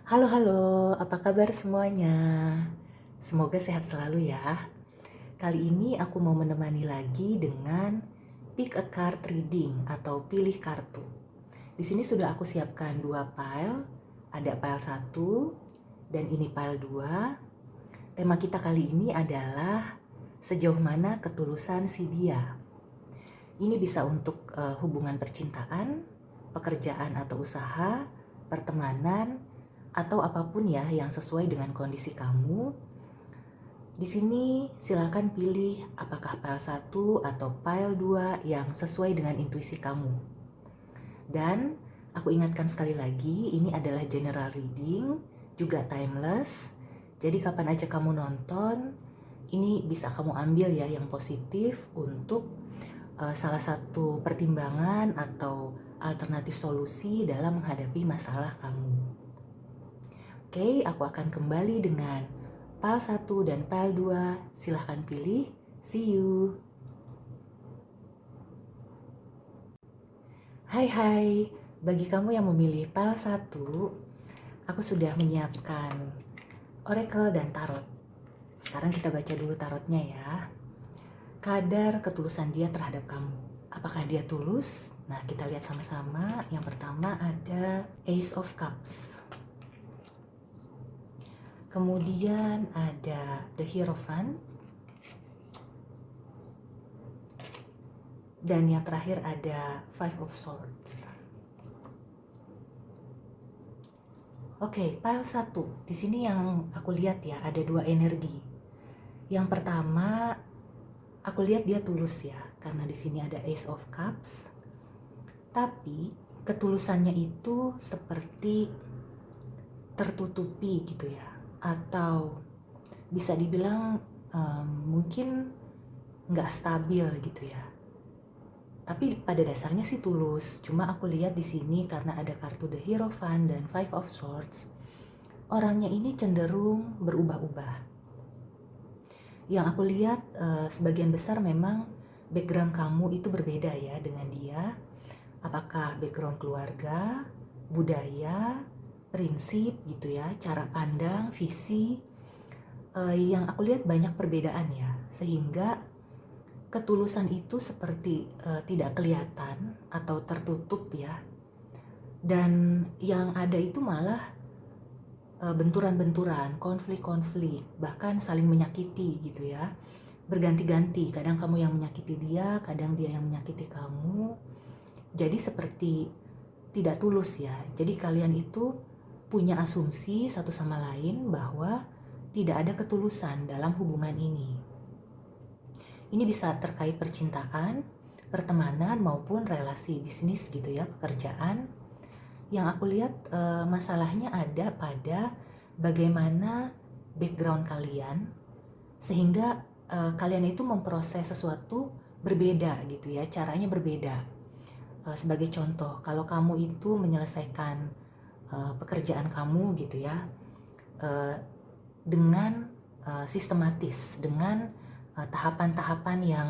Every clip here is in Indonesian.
Halo, halo, apa kabar semuanya? Semoga sehat selalu ya. Kali ini aku mau menemani lagi dengan pick a card reading atau pilih kartu. Di sini sudah aku siapkan dua file, ada file 1 dan ini file 2. Tema kita kali ini adalah sejauh mana ketulusan si dia. Ini bisa untuk hubungan percintaan, pekerjaan atau usaha, pertemanan, atau apapun ya yang sesuai dengan kondisi kamu. Di sini silakan pilih apakah file 1 atau file 2 yang sesuai dengan intuisi kamu. Dan aku ingatkan sekali lagi, ini adalah general reading, juga timeless. Jadi kapan aja kamu nonton, ini bisa kamu ambil ya yang positif untuk salah satu pertimbangan atau alternatif solusi dalam menghadapi masalah kamu. Oke, aku akan kembali dengan file 1 dan file 2. Silahkan pilih. See you. Hai, bagi kamu yang memilih file 1, aku sudah menyiapkan oracle dan tarot. Sekarang kita baca dulu tarotnya ya. Kadar ketulusan dia terhadap kamu. Apakah dia tulus? Nah, kita lihat sama-sama. Yang pertama ada Ace of Cups. Kemudian ada The Hierophant. Dan yang terakhir ada Five of Swords. Oke, file 1. Di sini yang aku lihat ya, ada dua energi. Yang pertama, aku lihat dia tulus ya, karena di sini ada Ace of Cups. Tapi ketulusannya itu seperti tertutupi gitu ya, atau bisa dibilang mungkin nggak stabil gitu ya. Tapi pada dasarnya sih tulus. Cuma aku lihat di sini karena ada kartu The Hierophant dan Five of Swords, orangnya ini cenderung berubah-ubah. Yang aku lihat sebagian besar memang background kamu itu berbeda ya dengan dia. Apakah background keluarga, budaya, prinsip gitu ya, cara pandang, visi. Yang aku lihat banyak perbedaan ya, sehingga ketulusan itu seperti tidak kelihatan atau tertutup ya. Dan yang ada itu malah benturan-benturan, konflik-konflik, bahkan saling menyakiti gitu ya. Berganti-ganti, kadang kamu yang menyakiti dia, kadang dia yang menyakiti kamu. Jadi seperti tidak tulus ya. Jadi kalian itu punya asumsi satu sama lain bahwa tidak ada ketulusan dalam hubungan ini. Ini bisa terkait percintaan, pertemanan maupun relasi bisnis gitu ya, pekerjaan. Yang aku lihat masalahnya ada pada bagaimana background kalian sehingga kalian itu memproses sesuatu berbeda gitu ya, caranya berbeda. Sebagai contoh, kalau kamu itu menyelesaikan pekerjaan kamu gitu ya dengan sistematis, dengan tahapan-tahapan yang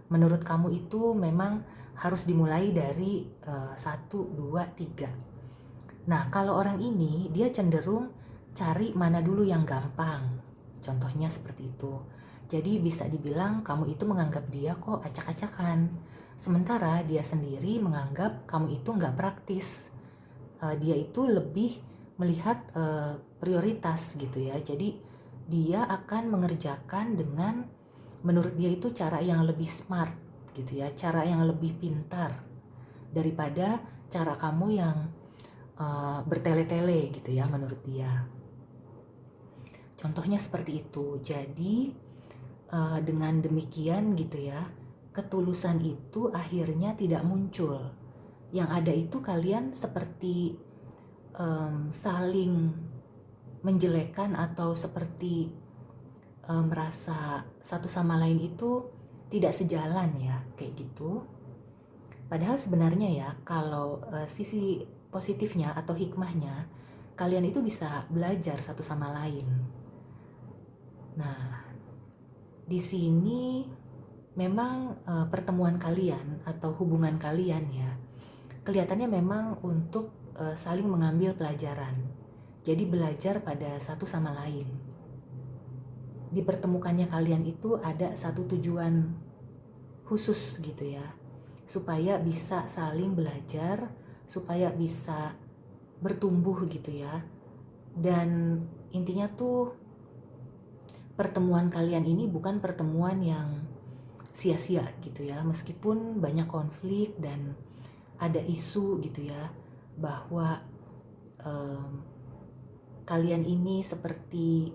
menurut kamu itu memang harus dimulai dari 1, 2, 3. Nah, kalau orang ini dia cenderung cari mana dulu yang gampang. Contohnya seperti itu. Jadi bisa dibilang kamu itu menganggap dia kok acak-acakan. Sementara dia sendiri menganggap kamu itu nggak praktis. Dia itu lebih melihat prioritas gitu ya. Jadi dia akan mengerjakan dengan menurut dia itu cara yang lebih smart gitu ya. Cara yang lebih pintar daripada cara kamu yang bertele-tele gitu ya menurut dia. Contohnya seperti itu. Jadi dengan demikian gitu ya, ketulusan itu akhirnya tidak muncul. Yang ada itu kalian seperti saling menjelekkan atau seperti merasa satu sama lain itu tidak sejalan ya, kayak gitu. Padahal sebenarnya ya, kalau sisi positifnya atau hikmahnya, kalian itu bisa belajar satu sama lain. Nah, di sini memang pertemuan kalian atau hubungan kalian ya, kelihatannya memang untuk saling mengambil pelajaran. Jadi belajar pada satu sama lain. Dipertemukannya kalian itu ada satu tujuan khusus gitu ya, supaya bisa saling belajar, supaya bisa bertumbuh gitu ya. Dan intinya tuh pertemuan kalian ini bukan pertemuan yang sia-sia gitu ya, meskipun banyak konflik dan ada isu gitu ya, bahwa kalian ini seperti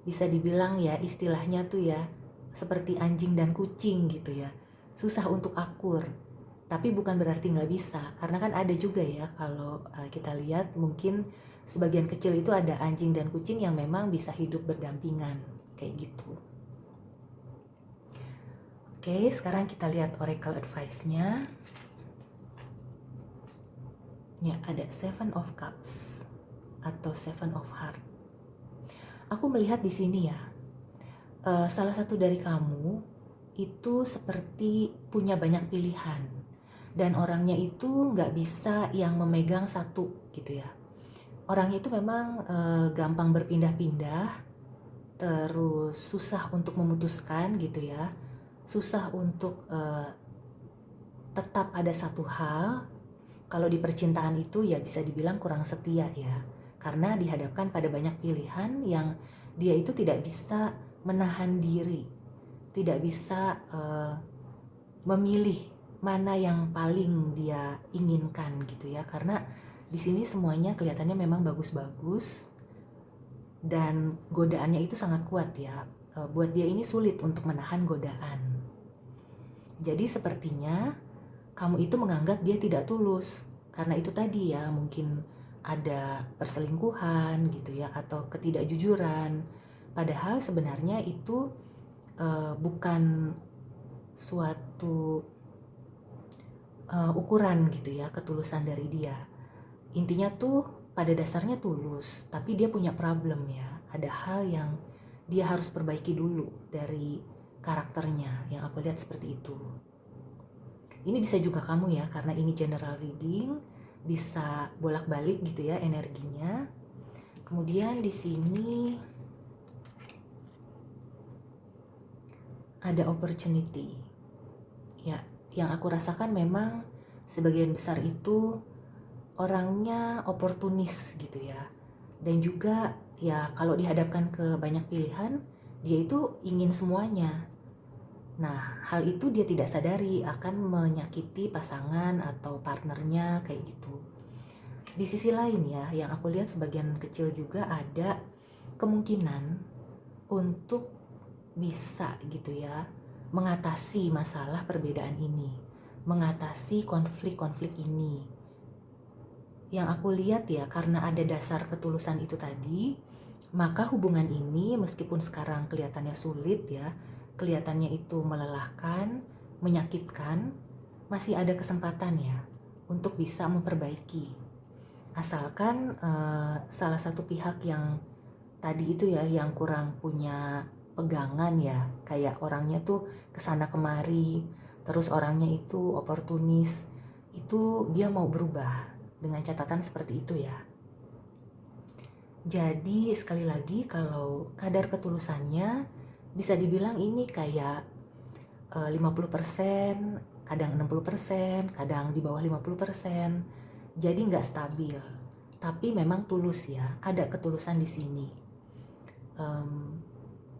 bisa dibilang ya istilahnya tuh ya seperti anjing dan kucing gitu ya, susah untuk akur. Tapi bukan berarti nggak bisa, karena kan ada juga ya kalau kita lihat mungkin sebagian kecil itu ada anjing dan kucing yang memang bisa hidup berdampingan kayak gitu. Oke, sekarang kita lihat oracle advice-nya. Ya, ada Seven of Cups atau Seven of Heart. Aku melihat di sini ya, salah satu dari kamu itu seperti punya banyak pilihan dan orangnya itu nggak bisa yang memegang satu gitu ya. Orangnya itu memang gampang berpindah-pindah, terus susah untuk memutuskan gitu ya, susah untuk tetap ada satu hal. Kalau di percintaan itu ya bisa dibilang kurang setia ya, karena dihadapkan pada banyak pilihan yang dia itu tidak bisa menahan diri, tidak bisa memilih mana yang paling dia inginkan gitu ya, karena di sini semuanya kelihatannya memang bagus-bagus dan godaannya itu sangat kuat ya. Buat dia ini sulit untuk menahan godaan. Jadi sepertinya kamu itu menganggap dia tidak tulus karena itu tadi ya, mungkin ada perselingkuhan gitu ya atau ketidakjujuran, padahal sebenarnya itu bukan suatu ukuran gitu ya ketulusan dari dia. Intinya tuh pada dasarnya tulus, tapi dia punya problem ya, ada hal yang dia harus perbaiki dulu dari karakternya, yang aku lihat seperti itu. Ini bisa juga kamu ya, karena ini general reading, bisa bolak-balik gitu ya energinya. Kemudian di sini ada opportunity. Ya, yang aku rasakan memang sebagian besar itu orangnya oportunis gitu ya. Dan juga ya kalau dihadapkan ke banyak pilihan, dia itu ingin semuanya. Nah, hal itu dia tidak sadari akan menyakiti pasangan atau partnernya kayak gitu. Di sisi lain ya, yang aku lihat sebagian kecil juga ada kemungkinan untuk bisa gitu ya mengatasi masalah perbedaan ini, mengatasi konflik-konflik ini. Yang aku lihat ya, karena ada dasar ketulusan itu tadi, maka hubungan ini meskipun sekarang kelihatannya sulit ya, kelihatannya itu melelahkan, menyakitkan, masih ada kesempatan ya untuk bisa memperbaiki. Asalkan salah satu pihak yang tadi itu ya yang kurang punya pegangan ya, kayak orangnya tuh kesana kemari, terus orangnya itu oportunis, itu dia mau berubah dengan catatan seperti itu ya. Jadi sekali lagi kalau kadar ketulusannya bisa dibilang ini kayak 50%, kadang 60%, kadang di bawah 50%. Jadi nggak stabil. Tapi memang tulus ya, ada ketulusan di sini.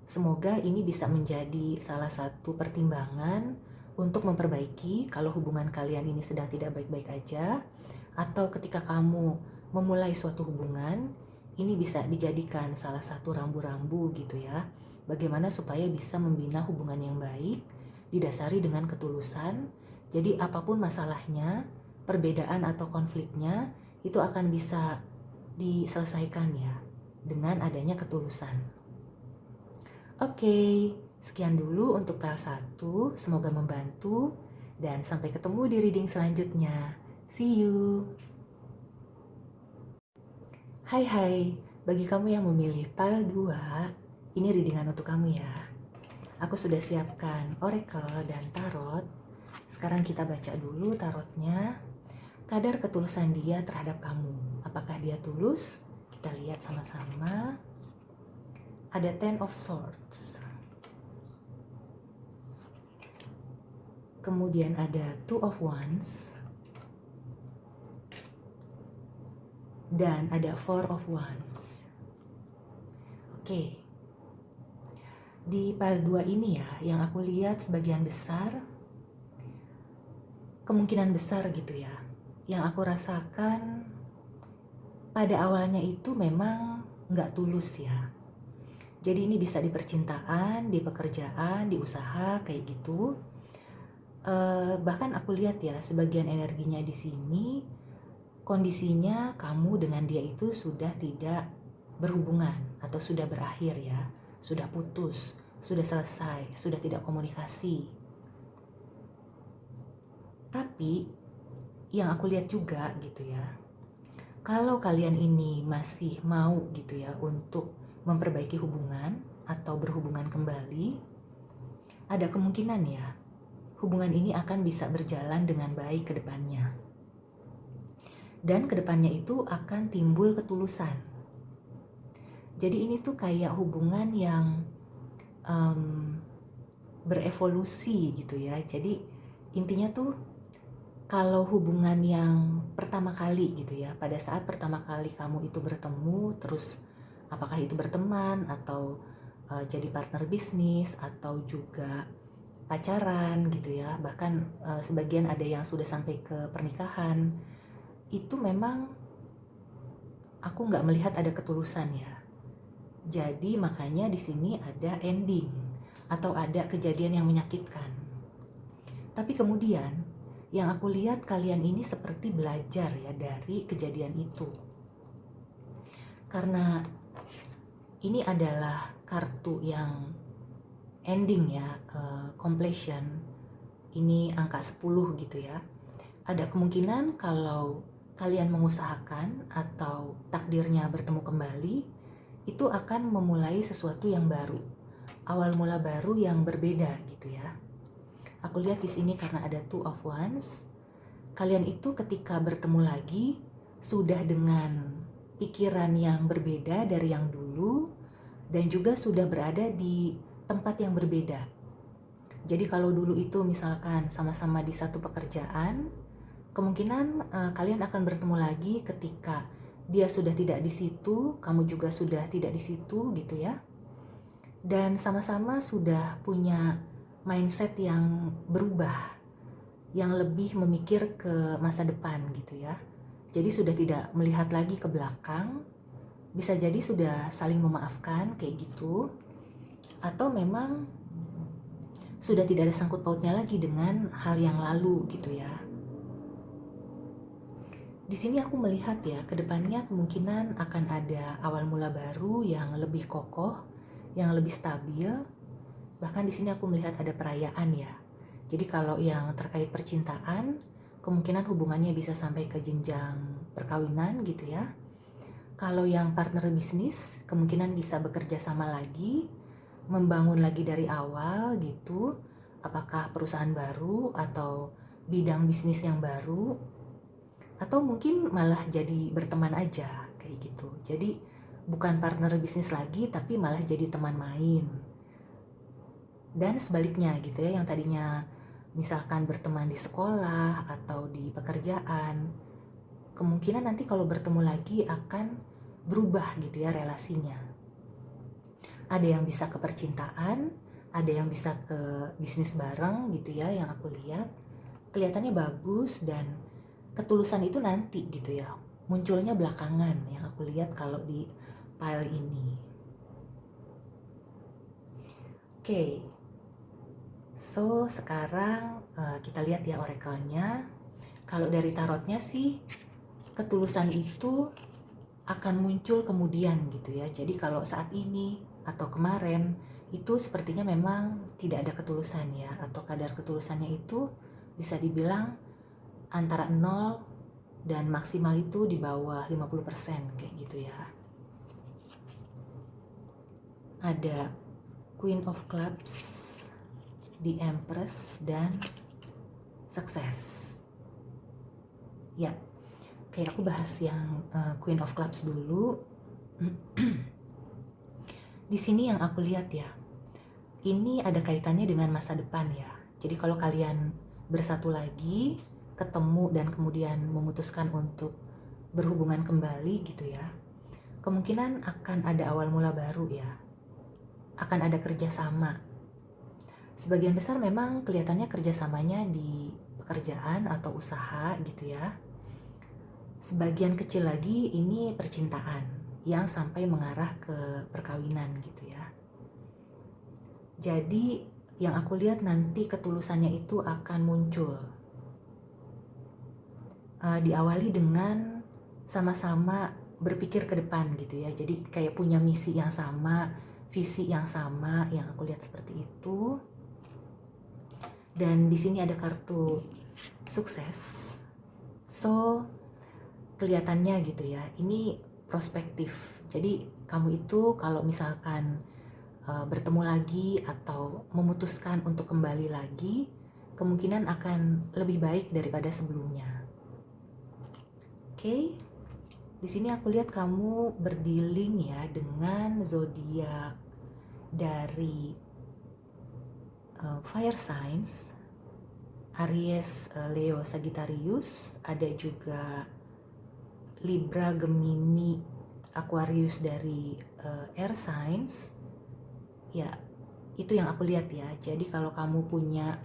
Semoga ini bisa menjadi salah satu pertimbangan untuk memperbaiki kalau hubungan kalian ini sedang tidak baik-baik aja, atau ketika kamu memulai suatu hubungan, ini bisa dijadikan salah satu rambu-rambu gitu ya. Bagaimana supaya bisa membina hubungan yang baik, didasari dengan ketulusan. Jadi apapun masalahnya, perbedaan atau konfliknya, itu akan bisa diselesaikan ya, dengan adanya ketulusan. Oke, sekian dulu untuk PL1, semoga membantu, dan sampai ketemu di reading selanjutnya. See you! Hai, bagi kamu yang memilih PL2, ini readingan untuk kamu ya. Aku sudah siapkan oracle dan tarot. Sekarang kita baca dulu tarotnya. Kadar ketulusan dia terhadap kamu. Apakah dia tulus? kita lihat sama-sama. Ada Ten of Swords. Kemudian ada Two of Wands. Dan ada Four of Wands. Oke. Di pile 2 ini ya, yang aku lihat sebagian besar, kemungkinan besar gitu ya, yang aku rasakan pada awalnya itu memang nggak tulus ya. Jadi ini bisa di percintaan, di pekerjaan, di usaha kayak gitu. Bahkan aku lihat ya, sebagian energinya di sini, kondisinya kamu dengan dia itu sudah tidak berhubungan atau sudah berakhir ya, sudah putus, sudah selesai, sudah tidak komunikasi. Tapi yang aku lihat juga gitu ya, kalau kalian ini masih mau gitu ya untuk memperbaiki hubungan atau berhubungan kembali, ada kemungkinan ya hubungan ini akan bisa berjalan dengan baik ke depannya. Dan ke depannya itu akan timbul ketulusan. Jadi ini tuh kayak hubungan yang berevolusi gitu ya. Jadi intinya tuh kalau hubungan yang pertama kali gitu ya, pada saat pertama kali kamu itu bertemu, terus apakah itu berteman atau jadi partner bisnis atau juga pacaran gitu ya, bahkan sebagian ada yang sudah sampai ke pernikahan, itu memang aku nggak melihat ada ketulusan ya. Jadi makanya di sini ada ending atau ada kejadian yang menyakitkan. Tapi kemudian yang aku lihat kalian ini seperti belajar ya dari kejadian itu. Karena ini adalah kartu yang ending ya, completion. Ini angka 10 gitu ya. Ada kemungkinan kalau kalian mengusahakan atau takdirnya bertemu kembali, itu akan memulai sesuatu yang baru, awal mula baru yang berbeda gitu ya. Aku lihat di sini karena ada Two of Wands, kalian itu ketika bertemu lagi sudah dengan pikiran yang berbeda dari yang dulu dan juga sudah berada di tempat yang berbeda. Jadi kalau dulu itu misalkan sama-sama di satu pekerjaan, kemungkinan kalian akan bertemu lagi ketika dia sudah tidak di situ, kamu juga sudah tidak di situ gitu ya. Dan sama-sama sudah punya mindset yang berubah, yang lebih memikir ke masa depan gitu ya. Jadi sudah tidak melihat lagi ke belakang, bisa jadi sudah saling memaafkan kayak gitu. Atau memang sudah tidak ada sangkut pautnya lagi dengan hal yang lalu gitu ya. Di sini aku melihat ya, kedepannya kemungkinan akan ada awal mula baru yang lebih kokoh, yang lebih stabil. Bahkan di sini aku melihat ada perayaan ya. Jadi kalau yang terkait percintaan, kemungkinan hubungannya bisa sampai ke jenjang perkawinan gitu ya. Kalau yang partner bisnis, kemungkinan bisa bekerja sama lagi, membangun lagi dari awal gitu. Apakah perusahaan baru atau bidang bisnis yang baru, atau mungkin malah jadi berteman aja kayak gitu. Jadi bukan partner bisnis lagi tapi malah jadi teman main. Dan sebaliknya gitu ya, yang tadinya misalkan berteman di sekolah atau di pekerjaan, kemungkinan nanti kalau bertemu lagi akan berubah gitu ya relasinya. Ada yang bisa ke percintaan, ada yang bisa ke bisnis bareng gitu ya, yang aku lihat kelihatannya bagus. Dan ketulusan itu nanti gitu ya, munculnya belakangan yang aku lihat kalau di pile ini. Oke, so sekarang kita lihat ya oracle-nya. Kalau dari tarotnya sih, ketulusan itu akan muncul kemudian gitu ya. Jadi kalau saat ini atau kemarin itu sepertinya memang tidak ada ketulusan ya, atau kadar ketulusannya itu bisa dibilang antara 0 dan maksimal itu di bawah 50% kayak gitu ya. Ada Queen of Clubs, The Empress, dan Success. Ya, kayak aku bahas yang Queen of Clubs dulu. Di sini yang aku lihat ya, ini ada kaitannya dengan masa depan ya. Jadi kalau kalian bersatu lagi, ketemu dan kemudian memutuskan untuk berhubungan kembali gitu ya, kemungkinan akan ada awal mula baru ya. Akan ada kerjasama. Sebagian besar memang kelihatannya kerjasamanya di pekerjaan atau usaha gitu ya. Sebagian kecil lagi ini percintaan yang sampai mengarah ke perkawinan gitu ya. Jadi yang aku lihat nanti ketulusannya itu akan muncul. Diawali dengan sama-sama berpikir ke depan gitu ya. Jadi kayak punya misi yang sama, visi yang sama, yang aku lihat seperti itu. Dan di sini ada kartu sukses. So, kelihatannya gitu ya, ini prospektif. Jadi kamu itu kalau misalkan bertemu lagi atau memutuskan untuk kembali lagi, kemungkinan akan lebih baik daripada sebelumnya. Oke, di sini aku lihat kamu berdealing ya dengan zodiak dari fire signs, Aries, Leo, Sagittarius, ada juga Libra, Gemini, Aquarius dari air signs. Ya, itu yang aku lihat ya. Jadi kalau kamu punya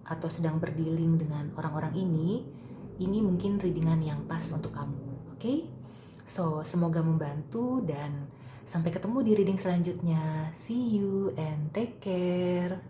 atau sedang berdealing dengan orang-orang ini mungkin readingan yang pas untuk kamu. Oke? So, semoga membantu dan sampai ketemu di reading selanjutnya. See you and take care.